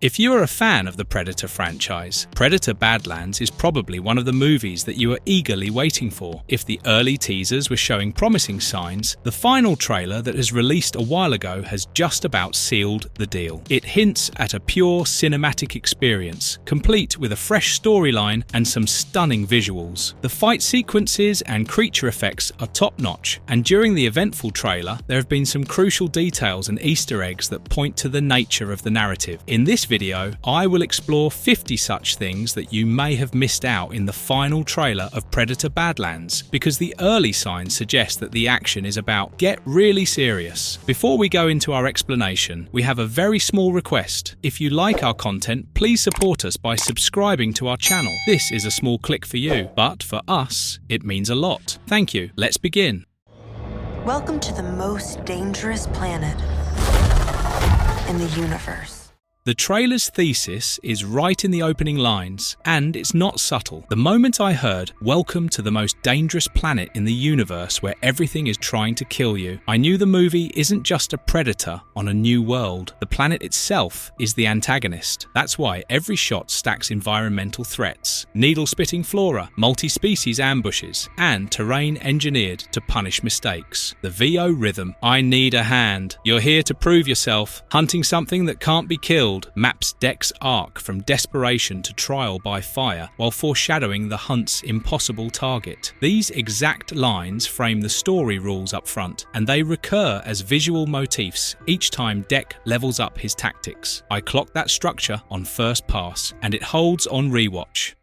If you are a fan of the Predator franchise, Predator-Badlands is probably one of the movies that you are eagerly waiting for. If the early teasers were showing promising signs, the final trailer that was released a while ago has just about sealed the deal. It hints at a pure cinematic experience, complete with a fresh storyline and some stunning visuals. The fight sequences and creature effects are top-notch, and during the eventful trailer, there have been some crucial details and Easter eggs that point to the nature of the narrative. In this video, I will explore 50 such things that you may have missed out in the final trailer of Predator-Badlands, because the early signs suggest that the action is about get really serious. Before we go into our explanation, we have a very small request. If you like our content, please support us by subscribing to our channel. This is a small click for you, but for us, it means a lot. Thank you. Let's begin. Welcome to the most dangerous planet in the universe. The trailer's thesis is right in the opening lines, and it's not subtle. The moment I heard, "Welcome to the most dangerous planet in the universe where everything is trying to kill you," I knew the movie isn't just a predator on a new world. The planet itself is the antagonist. That's why every shot stacks environmental threats, needle-spitting flora, multi-species ambushes, and terrain engineered to punish mistakes. The VO rhythm, "I need a hand, you're here to prove yourself, hunting something that can't be killed," maps Deck's arc from desperation to trial by fire, while foreshadowing the hunt's impossible target. These exact lines frame the story rules up front, and they recur as visual motifs each time Deck levels up his tactics. I clocked that structure on first pass, and it holds on rewatch.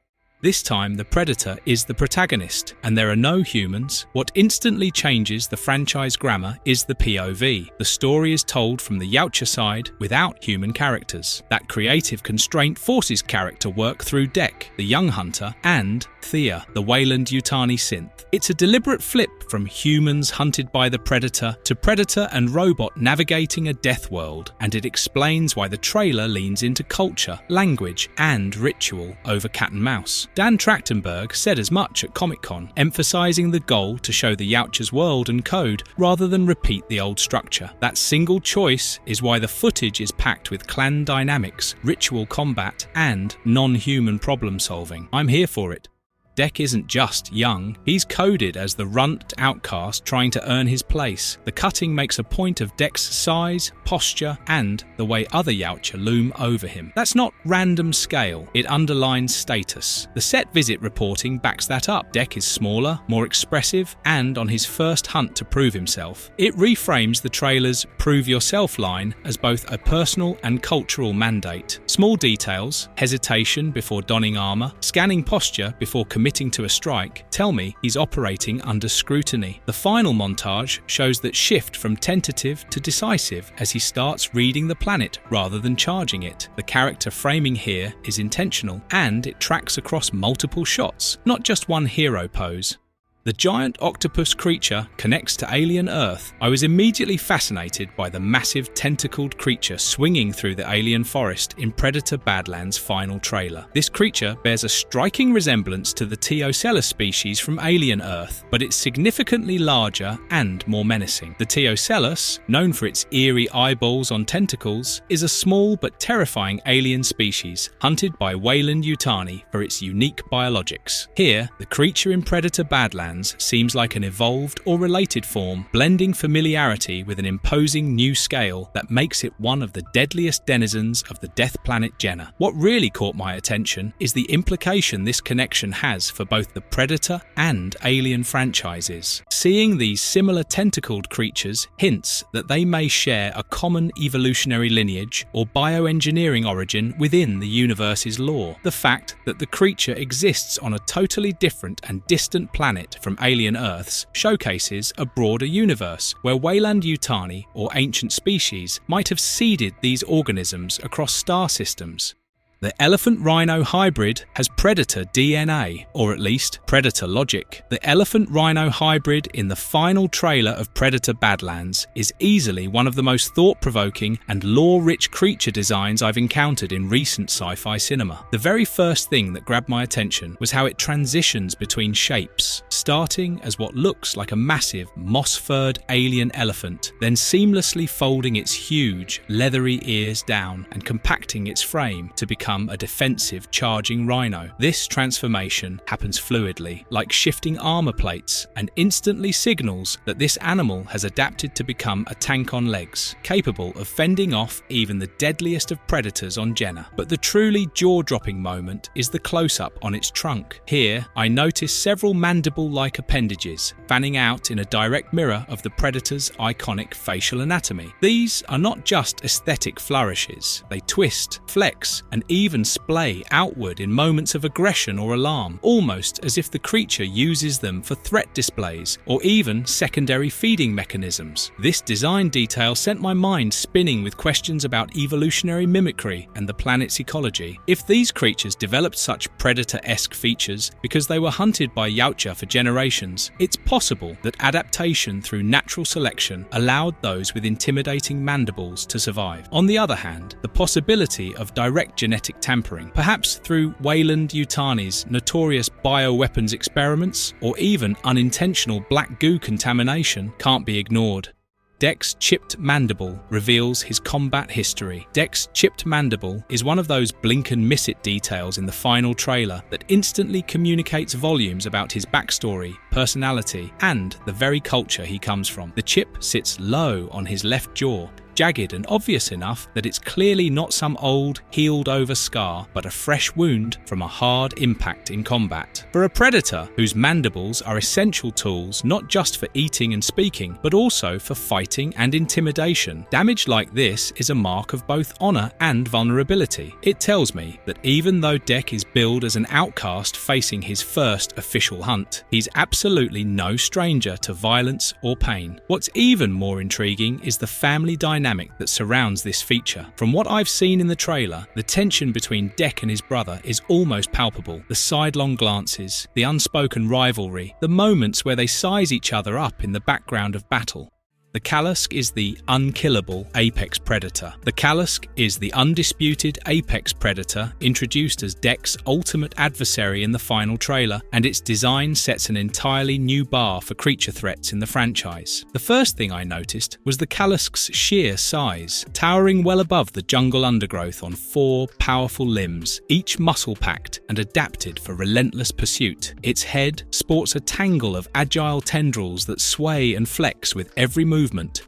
This time, the Predator is the protagonist, and there are no humans. What instantly changes the franchise grammar is the POV. The story is told from the Yautja side without human characters. That creative constraint forces character work through Deck, the young hunter, and Thea, the Weyland-Yutani synth. It's a deliberate flip from humans hunted by the Predator to Predator and robot navigating a death world, and it explains why the trailer leans into culture, language, and ritual over cat and mouse. Dan Trachtenberg said as much at Comic-Con, emphasizing the goal to show the Yautja's world and code rather than repeat the old structure. That single choice is why the footage is packed with clan dynamics, ritual combat, and non-human problem solving. I'm here for it. Deck isn't just young, he's coded as the runt outcast trying to earn his place. The cutting makes a point of Deck's size, posture, and the way other Yautja loom over him. That's not random scale, it underlines status. The set visit reporting backs that up. Deck is smaller, more expressive, and on his first hunt to prove himself. It reframes the trailer's "Prove Yourself" line as both a personal and cultural mandate. Small details, hesitation before donning armor, scanning posture before committing to a strike, tell me he's operating under scrutiny. The final montage shows that shift from tentative to decisive as he starts reading the planet rather than charging it. The character framing here is intentional, and it tracks across multiple shots, not just one hero pose. The giant octopus creature connects to alien Earth. I was immediately fascinated by the massive tentacled creature swinging through the alien forest in Predator-Badlands' final trailer. This creature bears a striking resemblance to the Teosella species from alien Earth, but it's significantly larger and more menacing. The Teosellus, known for its eerie eyeballs on tentacles, is a small but terrifying alien species hunted by Weyland-Yutani for its unique biologics. Here, the creature in Predator-Badlands seems like an evolved or related form, blending familiarity with an imposing new scale that makes it one of the deadliest denizens of the death planet Jenna. What really caught my attention is the implication this connection has for both the Predator and Alien franchises. Seeing these similar tentacled creatures hints that they may share a common evolutionary lineage or bioengineering origin within the universe's lore. The fact that the creature exists on a totally different and distant planet from alien Earths showcases a broader universe where Weyland-Yutani or ancient species might have seeded these organisms across star systems. The elephant-rhino hybrid has predator DNA, or at least predator logic. The elephant-rhino hybrid in the final trailer of Predator-Badlands is easily one of the most thought-provoking and lore-rich creature designs I've encountered in recent sci-fi cinema. The very first thing that grabbed my attention was how it transitions between shapes, starting as what looks like a massive, moss-furred alien elephant, then seamlessly folding its huge, leathery ears down and compacting its frame to become a defensive, charging rhino. This transformation happens fluidly, like shifting armor plates, and instantly signals that this animal has adapted to become a tank on legs, capable of fending off even the deadliest of predators on Jenna. But the truly jaw-dropping moment is the close-up on its trunk. Here, I notice several mandible-like appendages fanning out in a direct mirror of the predator's iconic facial anatomy. These are not just aesthetic flourishes. They twist, flex, and even splay outward in moments of aggression or alarm, almost as if the creature uses them for threat displays or even secondary feeding mechanisms. This design detail sent my mind spinning with questions about evolutionary mimicry and the planet's ecology. If these creatures developed such predator-esque features because they were hunted by yautja for generations, it's possible that adaptation through natural selection allowed those with intimidating mandibles to survive. On the other hand, the possibility of direct genetic tampering, perhaps through Weyland-Yutani's notorious bioweapons experiments or even unintentional black goo contamination, can't be ignored. Deck's chipped mandible reveals his combat history. Deck's chipped mandible is one of those blink-and-miss-it details in the final trailer that instantly communicates volumes about his backstory, personality, and the very culture he comes from. The chip sits low on his left jaw, jagged and obvious enough that it's clearly not some old, healed-over scar, but a fresh wound from a hard impact in combat. For a predator whose mandibles are essential tools not just for eating and speaking, but also for fighting and intimidation, damage like this is a mark of both honor and vulnerability. It tells me that even though Deck is billed as an outcast facing his first official hunt, he's absolutely no stranger to violence or pain. What's even more intriguing is the family dynamic that surrounds this feature. From what I've seen in the trailer, the tension between Deck and his brother is almost palpable. The sidelong glances, the unspoken rivalry, the moments where they size each other up in the background of battle. The Callusk is the unkillable apex predator. The Callusk is the undisputed apex predator introduced as Deck's ultimate adversary in the final trailer, and its design sets an entirely new bar for creature threats in the franchise. The first thing I noticed was the Callusk's sheer size, towering well above the jungle undergrowth on 4 powerful limbs, each muscle-packed and adapted for relentless pursuit. Its head sports a tangle of agile tendrils that sway and flex with every movement,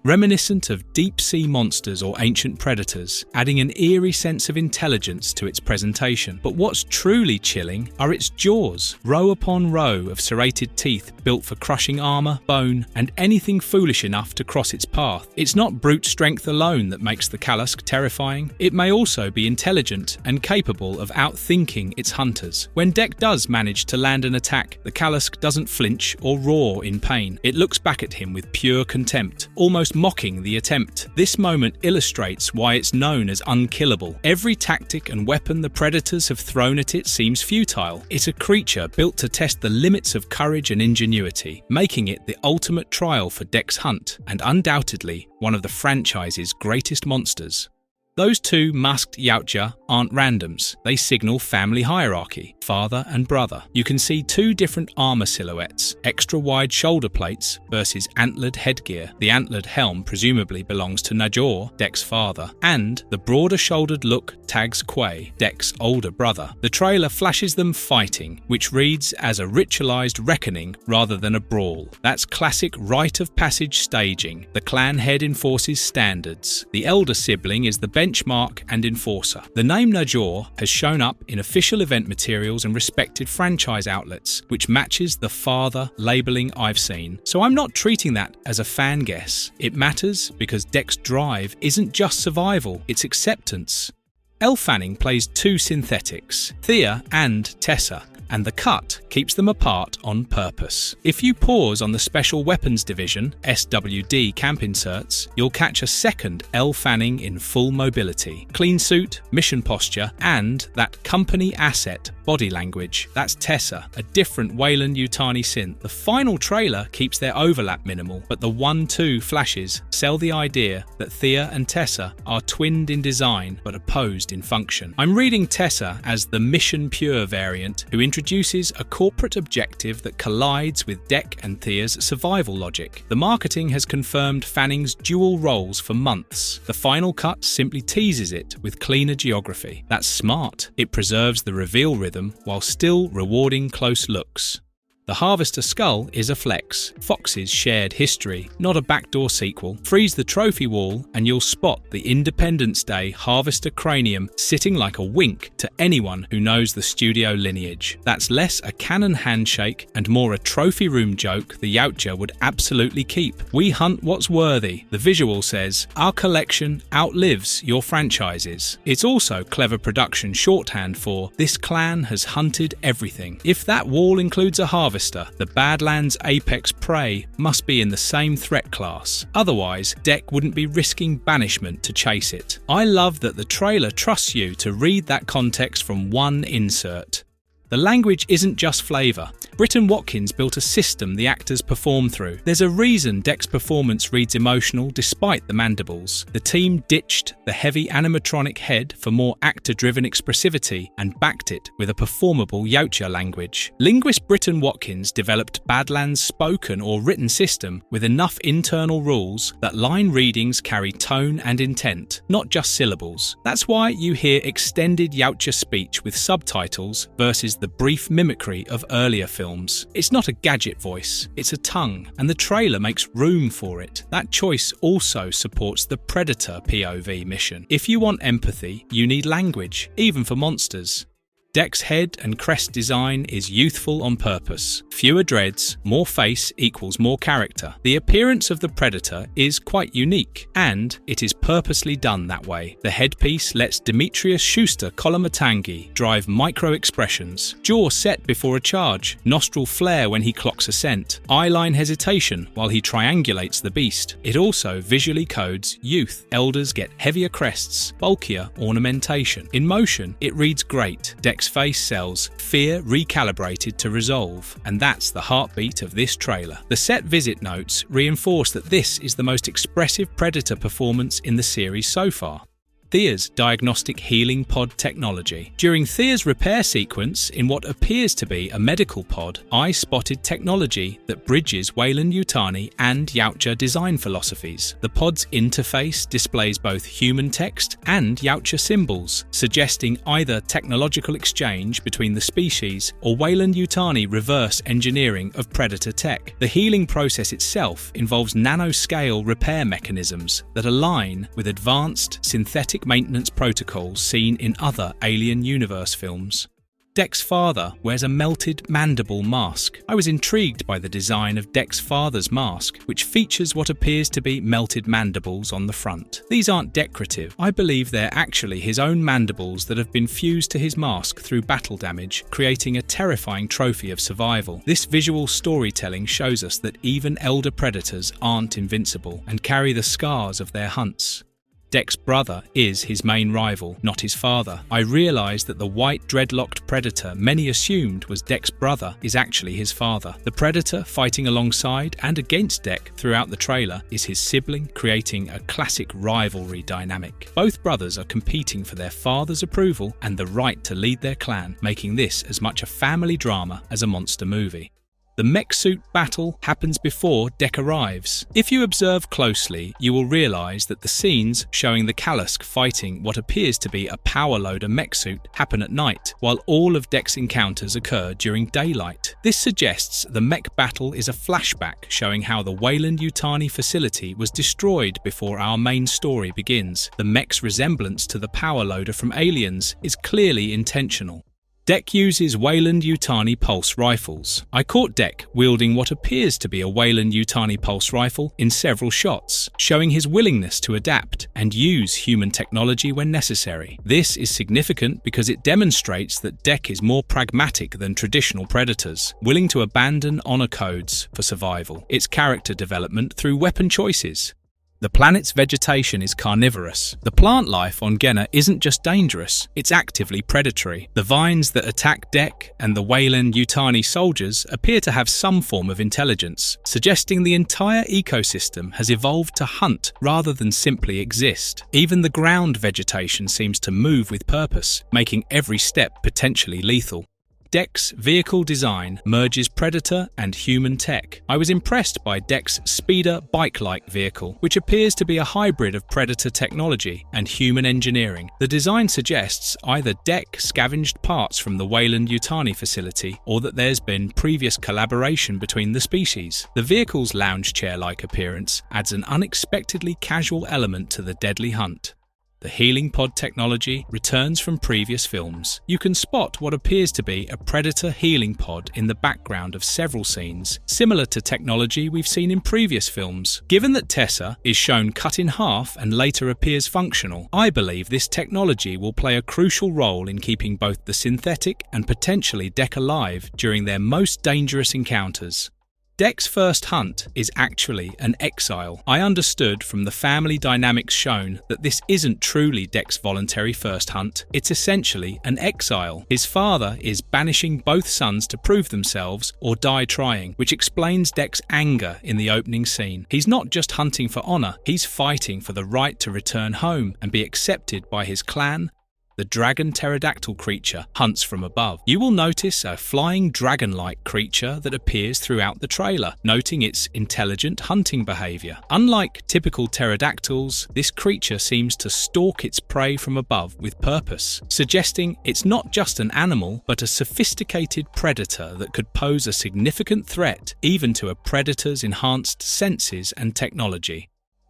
reminiscent of deep-sea monsters or ancient predators, adding an eerie sense of intelligence to its presentation. But what's truly chilling are its jaws, row upon row of serrated teeth built for crushing armor, bone, and anything foolish enough to cross its path. It's not brute strength alone that makes the Callusk terrifying. It may also be intelligent and capable of outthinking its hunters. When Deck does manage to land an attack, the Callusk doesn't flinch or roar in pain. It looks back at him with pure contempt, almost mocking the attempt. This moment illustrates why it's known as unkillable. Every tactic and weapon the predators have thrown at it seems futile. It's a creature built to test the limits of courage and ingenuity, making it the ultimate trial for Deck's hunt, and undoubtedly one of the franchise's greatest monsters. Those 2 masked yautja aren't randoms. They signal family hierarchy, father and brother. You can see 2 different armor silhouettes, extra-wide shoulder plates versus antlered headgear. The antlered helm presumably belongs to Najor, Deck's father, and the broader-shouldered look tags Quay, Deck's older brother. The trailer flashes them fighting, which reads as a ritualized reckoning rather than a brawl. That's classic rite of passage staging. The clan head enforces standards. The elder sibling is the benchmark and enforcer. The name Najor has shown up in official event materials and respected franchise outlets, which matches the father labeling I've seen. So I'm not treating that as a fan guess. It matters because Deck's drive isn't just survival, it's acceptance. Elle Fanning plays 2 synthetics, Thea and Tessa. and the cut keeps them apart on purpose. If you pause on the Special Weapons Division (SWD) camp inserts, you'll catch a second Elle Fanning in full mobility, clean suit, mission posture, and that company asset body language. That's Tessa, a different Weyland-Yutani synth. The final trailer keeps their overlap minimal, but the 1-2 flashes sell the idea that Thea and Tessa are twinned in design but opposed in function. I'm reading Tessa as the Mission Pure variant, who introduces a corporate objective that collides with Dec and Thea's survival logic. The marketing has confirmed Fanning's dual roles for months. The final cut simply teases it with cleaner geography. That's smart. It preserves the reveal rhythm while still rewarding close looks. The Harvester skull is a flex, Fox's shared history, not a backdoor sequel. Freeze the trophy wall and you'll spot the Independence Day Harvester cranium sitting like a wink to anyone who knows the studio lineage. That's less a canon handshake and more a trophy room joke the Yautja would absolutely keep. We hunt what's worthy. The visual says, our collection outlives your franchises. It's also clever production shorthand for, this clan has hunted everything. If that wall includes a harvester, the Badlands apex prey must be in the same threat class. Otherwise, Dec wouldn't be risking banishment to chase it. I love that the trailer trusts you to read that context from one insert. The language isn't just flavour. Britton Watkins built a system the actors perform through. There's a reason Dec's performance reads emotional despite the mandibles. The team ditched the heavy animatronic head for more actor-driven expressivity and backed it with a performable Yautja language. Linguist Britton Watkins developed Badlands' spoken or written system with enough internal rules that line readings carry tone and intent, not just syllables. That's why you hear extended Yautja speech with subtitles versus the brief mimicry of earlier films. It's not a gadget voice, it's a tongue, and the trailer makes room for it. That choice also supports the Predator POV mission. If you want empathy, you need language, even for monsters. Dec's head and crest design is youthful on purpose. Fewer dreads, more face equals more character. The appearance of the Predator is quite unique, and it is purposely done that way. The headpiece lets Demetrius Schuster Kolomatangi drive micro-expressions. Jaw set before a charge, nostril flare when he clocks a scent, eyeline hesitation while he triangulates the beast. It also visually codes youth. Elders get heavier crests, bulkier ornamentation. In motion, it reads great. Dec's face sells fear recalibrated to resolve, and that's the heartbeat of this trailer. The set visit notes reinforce that this is the most expressive Predator performance in the series so far. Thea's diagnostic healing pod technology. During Thea's repair sequence in what appears to be a medical pod, I spotted technology that bridges Weyland-Yutani and Yautja design philosophies. The pod's interface displays both human text and Yautja symbols, suggesting either technological exchange between the species or Weyland-Yutani reverse engineering of Predator tech. The healing process itself involves nanoscale repair mechanisms that align with advanced synthetic maintenance protocols seen in other Alien Universe films. Dec's father wears a melted mandible mask. I was intrigued by the design of Dec's father's mask, which features what appears to be melted mandibles on the front. These aren't decorative. I believe they're actually his own mandibles that have been fused to his mask through battle damage, creating a terrifying trophy of survival. This visual storytelling shows us that even elder predators aren't invincible and carry the scars of their hunts. Dec's brother is his main rival, not his father. I realised that the white dreadlocked predator many assumed was Dec's brother is actually his father. The predator fighting alongside and against Dec throughout the trailer is his sibling, creating a classic rivalry dynamic. Both brothers are competing for their father's approval and the right to lead their clan, making this as much a family drama as a monster movie. The mech suit battle happens before Dec arrives. If you observe closely, you will realise that the scenes showing the Callusk fighting what appears to be a power loader mech suit happen at night, while all of Dec's encounters occur during daylight. This suggests the mech battle is a flashback showing how the Weyland-Yutani facility was destroyed before our main story begins. The mech's resemblance to the power loader from Aliens is clearly intentional. Dek uses Weyland-Yutani pulse rifles. I caught Dek wielding what appears to be a Weyland-Yutani pulse rifle in several shots, showing his willingness to adapt and use human technology when necessary. This is significant because it demonstrates that Dek is more pragmatic than traditional predators, willing to abandon honor codes for survival. Its character development through weapon choices. The planet's vegetation is carnivorous. The plant life on Genna isn't just dangerous, it's actively predatory. The vines that attack Dek and the Weyland-Yutani soldiers appear to have some form of intelligence, suggesting the entire ecosystem has evolved to hunt rather than simply exist. Even the ground vegetation seems to move with purpose, making every step potentially lethal. Dek's vehicle design merges predator and human tech. I was impressed by Dek's speeder bike-like vehicle, which appears to be a hybrid of predator technology and human engineering. The design suggests either Dek scavenged parts from the Weyland-Yutani facility or that there's been previous collaboration between the species. The vehicle's lounge chair-like appearance adds an unexpectedly casual element to the deadly hunt. The healing pod technology returns from previous films. You can spot what appears to be a predator healing pod in the background of several scenes, similar to technology we've seen in previous films. Given that Tessa is shown cut in half and later appears functional, I believe this technology will play a crucial role in keeping both the synthetic and potentially Dek alive during their most dangerous encounters. Dek's first hunt is actually an exile. I understood from the family dynamics shown that this isn't truly Dek's voluntary first hunt, it's essentially an exile. His father is banishing both sons to prove themselves or die trying, which explains Dek's anger in the opening scene. He's not just hunting for honor, he's fighting for the right to return home and be accepted by his clan. The dragon pterodactyl creature hunts from above. You will notice a flying dragon-like creature that appears throughout the trailer, noting its intelligent hunting behavior. Unlike typical pterodactyls, this creature seems to stalk its prey from above with purpose, suggesting it's not just an animal, but a sophisticated predator that could pose a significant threat even to a predator's enhanced senses and technology.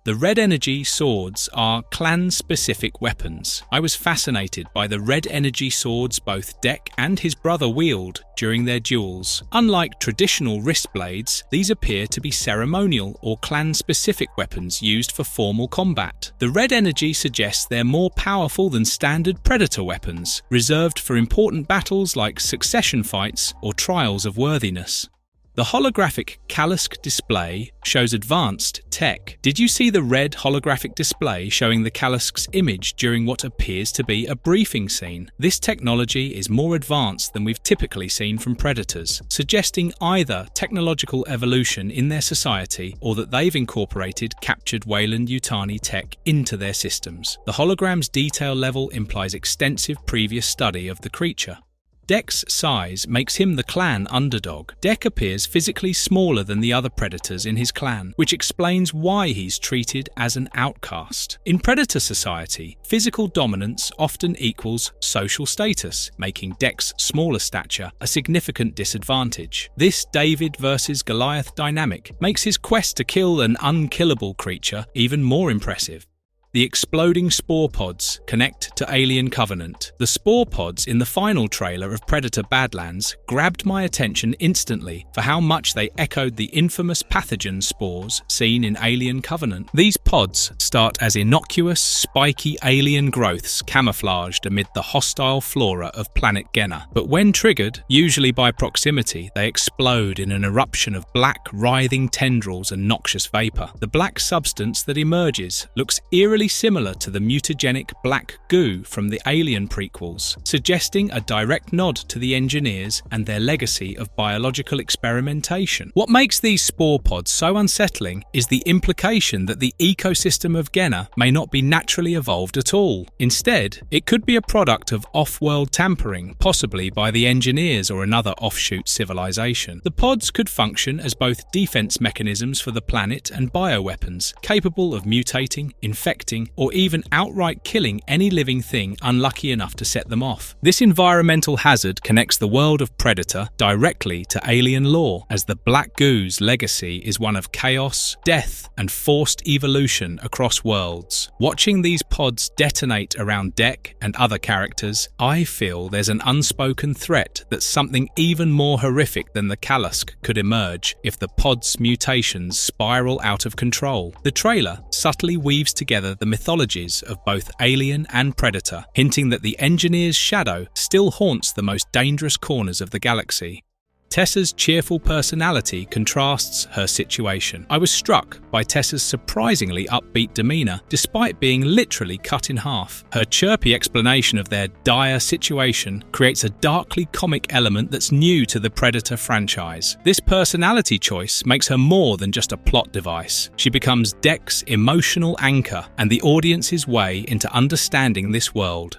The red energy swords are clan-specific weapons. I was fascinated by the red energy swords both Dek and his brother wield during their duels. Unlike traditional wrist blades, these appear to be ceremonial or clan-specific weapons used for formal combat. The red energy suggests they're more powerful than standard predator weapons, reserved for important battles like succession fights or trials of worthiness. The holographic Callusk display shows advanced tech. Did you see the red holographic display showing the Callusk's image during what appears to be a briefing scene? This technology is more advanced than we've typically seen from predators, suggesting either technological evolution in their society or that they've incorporated captured Weyland-Yutani tech into their systems. The hologram's detail level implies extensive previous study of the creature. Dek's size makes him the clan underdog. Dek appears physically smaller than the other predators in his clan, which explains why he's treated as an outcast. In predator society, physical dominance often equals social status, making Dek's smaller stature a significant disadvantage. This David versus Goliath dynamic makes his quest to kill an unkillable creature even more impressive. The exploding spore pods connect to Alien Covenant. The spore pods in the final trailer of Predator-Badlands grabbed my attention instantly for how much they echoed the infamous pathogen spores seen in Alien Covenant. These pods start as innocuous, spiky alien growths camouflaged amid the hostile flora of planet Genna. But when triggered, usually by proximity, they explode in an eruption of black, writhing tendrils and noxious vapor. The black substance that emerges looks eerily similar to the mutagenic black goo from the Alien prequels, suggesting a direct nod to the engineers and their legacy of biological experimentation. What makes these spore pods so unsettling is the implication that the ecosystem of Genna may not be naturally evolved at all. Instead, it could be a product of off-world tampering, possibly by the engineers or another offshoot civilization. The pods could function as both defense mechanisms for the planet and bioweapons, capable of mutating, infecting, infecting, or even outright killing any living thing unlucky enough to set them off. This environmental hazard connects the world of Predator directly to alien lore, as the Black Goo's legacy is one of chaos, death, and forced evolution across worlds. Watching these pods detonate around Dek and other characters, I feel there's an unspoken threat that something even more horrific than the Callusk could emerge if the pod's mutations spiral out of control. The trailer subtly weaves together the mythologies of both Alien and Predator, hinting that the Engineer's shadow still haunts the most dangerous corners of the galaxy. Tessa's cheerful personality contrasts her situation. I was struck by Tessa's surprisingly upbeat demeanour, despite being literally cut in half. Her chirpy explanation of their dire situation creates a darkly comic element that's new to the Predator franchise. This personality choice makes her more than just a plot device. She becomes Dek's emotional anchor and the audience's way into understanding this world.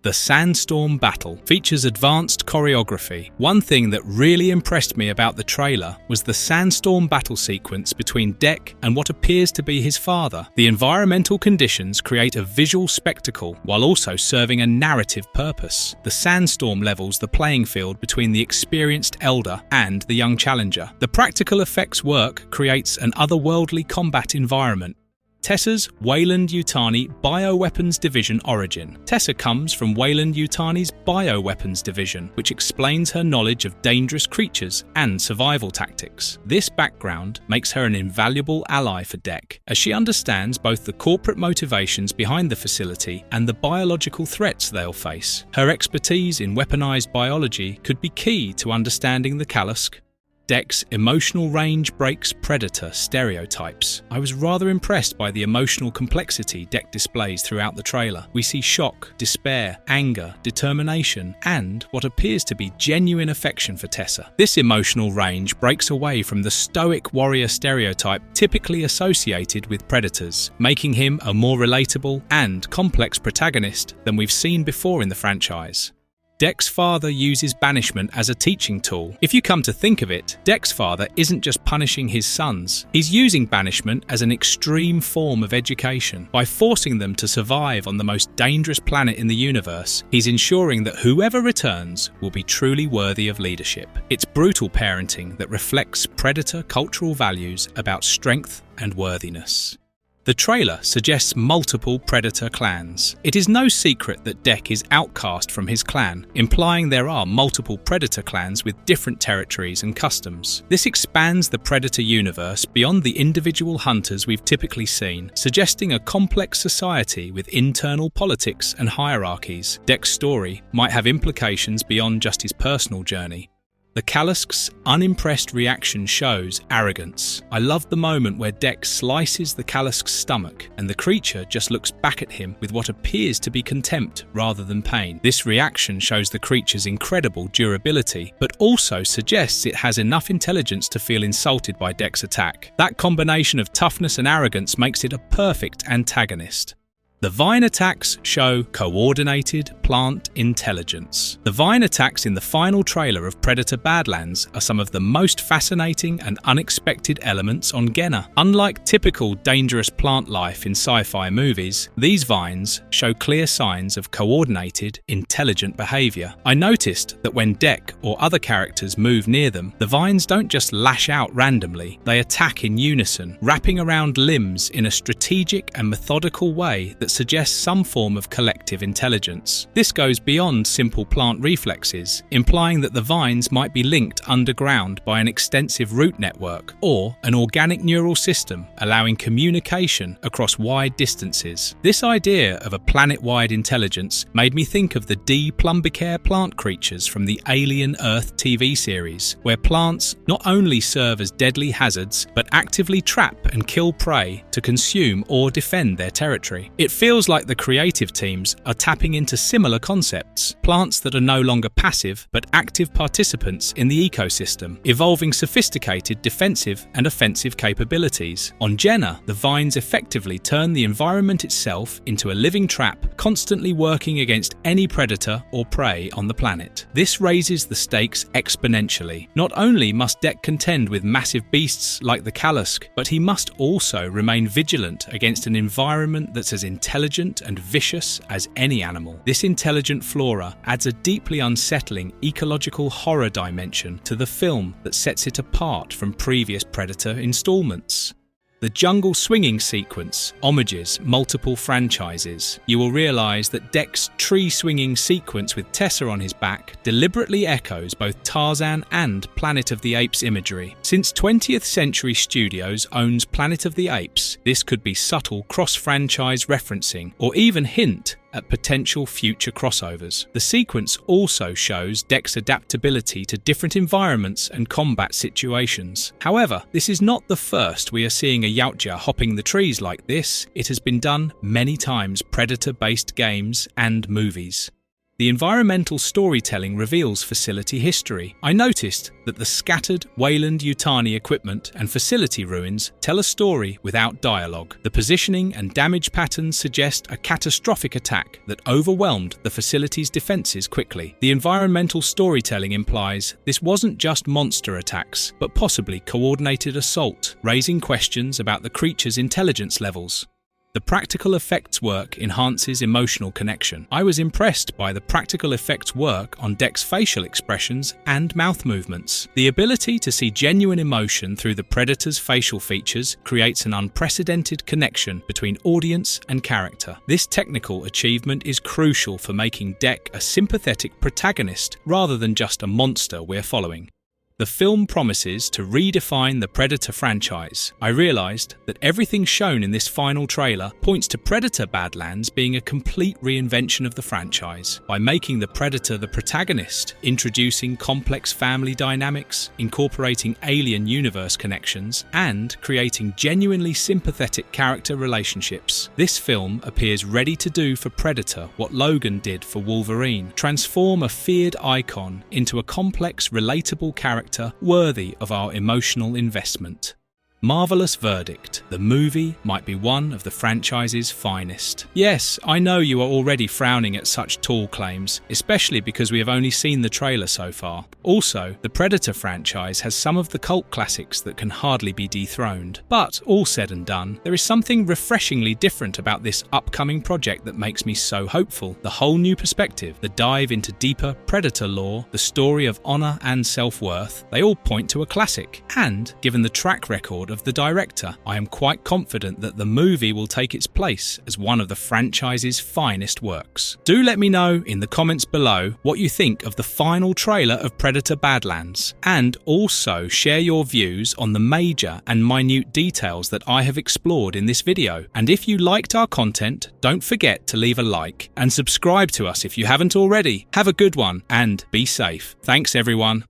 The Sandstorm Battle features advanced choreography. One thing that really impressed me about the trailer was the sandstorm battle sequence between Dek and what appears to be his father. The environmental conditions create a visual spectacle while also serving a narrative purpose. The sandstorm levels the playing field between the experienced elder and the young challenger. The practical effects work creates an otherworldly combat environment. Tessa's Weyland-Yutani Bioweapons Division origin. Tessa comes from Weyland-Yutani's Bioweapons Division, which explains her knowledge of dangerous creatures and survival tactics. This background makes her an invaluable ally for Dek, as she understands both the corporate motivations behind the facility and the biological threats they'll face. Her expertise in weaponized biology could be key to understanding the Callusk. Dek's emotional range breaks Predator stereotypes. I was rather impressed by the emotional complexity Dek displays throughout the trailer. We see shock, despair, anger, determination, and what appears to be genuine affection for Tessa. This emotional range breaks away from the stoic warrior stereotype typically associated with Predators, making him a more relatable and complex protagonist than we've seen before in the franchise. Dek's father uses banishment as a teaching tool. If you come to think of it, Dek's father isn't just punishing his sons. He's using banishment as an extreme form of education. By forcing them to survive on the most dangerous planet in the universe, he's ensuring that whoever returns will be truly worthy of leadership. It's brutal parenting that reflects Predator cultural values about strength and worthiness. The trailer suggests multiple Predator clans. It is no secret that Dek is outcast from his clan, implying there are multiple Predator clans with different territories and customs. This expands the Predator universe beyond the individual hunters we've typically seen, suggesting a complex society with internal politics and hierarchies. Dek's story might have implications beyond just his personal journey. The Callusk's unimpressed reaction shows arrogance. I love the moment where Dek slices the Callusk's stomach and the creature just looks back at him with what appears to be contempt rather than pain. This reaction shows the creature's incredible durability, but also suggests it has enough intelligence to feel insulted by Dek's attack. That combination of toughness and arrogance makes it a perfect antagonist. The vine attacks show coordinated plant intelligence. The vine attacks in the final trailer of Predator-Badlands are some of the most fascinating and unexpected elements on Genna. Unlike typical dangerous plant life in sci-fi movies, these vines show clear signs of coordinated, intelligent behavior. I noticed that when Dek or other characters move near them, the vines don't just lash out randomly, they attack in unison, wrapping around limbs in a strategic and methodical way that suggests some form of collective intelligence. This goes beyond simple plant reflexes, implying that the vines might be linked underground by an extensive root network or an organic neural system allowing communication across wide distances. This idea of a planet-wide intelligence made me think of the D. plumbicare plant creatures from the Alien Earth TV series, where plants not only serve as deadly hazards but actively trap and kill prey to consume or defend their territory. It feels like the creative teams are tapping into similar concepts, plants that are no longer passive but active participants in the ecosystem, evolving sophisticated defensive and offensive capabilities. On Jenna, the vines effectively turn the environment itself into a living trap, constantly working against any predator or prey on the planet. This raises the stakes exponentially. Not only must Deck contend with massive beasts like the Callusk, but he must also remain vigilant against an environment that's as intelligent and vicious as any animal. This intelligent flora adds a deeply unsettling ecological horror dimension to the film that sets it apart from previous Predator installments. The jungle swinging sequence homages multiple franchises. You will realise that Deck's tree swinging sequence with Tessa on his back deliberately echoes both Tarzan and Planet of the Apes imagery. Since 20th Century Studios owns Planet of the Apes, this could be subtle cross-franchise referencing or even hint at potential future crossovers. The sequence also shows Deck's adaptability to different environments and combat situations. However, this is not the first we are seeing a Yautja hopping the trees like this. It has been done many times Predator-based games and movies. The environmental storytelling reveals facility history. I noticed that the scattered Weyland-Yutani equipment and facility ruins tell a story without dialogue. The positioning and damage patterns suggest a catastrophic attack that overwhelmed the facility's defenses quickly. The environmental storytelling implies this wasn't just monster attacks, but possibly coordinated assault, raising questions about the creature's intelligence levels. The practical effects work enhances emotional connection. I was impressed by the practical effects work on Deck's facial expressions and mouth movements. The ability to see genuine emotion through the Predator's facial features creates an unprecedented connection between audience and character. This technical achievement is crucial for making Deck a sympathetic protagonist rather than just a monster we're following. The film promises to redefine the Predator franchise. I realised that everything shown in this final trailer points to Predator-Badlands being a complete reinvention of the franchise. By making the Predator the protagonist, introducing complex family dynamics, incorporating alien universe connections, and creating genuinely sympathetic character relationships, this film appears ready to do for Predator what Logan did for Wolverine: transform a feared icon into a complex, relatable character worthy of our emotional investment. Marvelous verdict. The movie might be one of the franchise's finest. Yes, I know you are already frowning at such tall claims, especially because we have only seen the trailer so far. Also, the Predator franchise has some of the cult classics that can hardly be dethroned. But, all said and done, there is something refreshingly different about this upcoming project that makes me so hopeful. The whole new perspective, the dive into deeper Predator lore, the story of honour and self-worth, they all point to a classic. And, given the track record of the director, I am quite confident that the movie will take its place as one of the franchise's finest works. Do let me know in the comments below what you think of the final trailer of Predator-Badlands, and also share your views on the major and minute details that I have explored in this video. And if you liked our content, don't forget to leave a like and subscribe to us if you haven't already. Have a good one and be safe. Thanks everyone.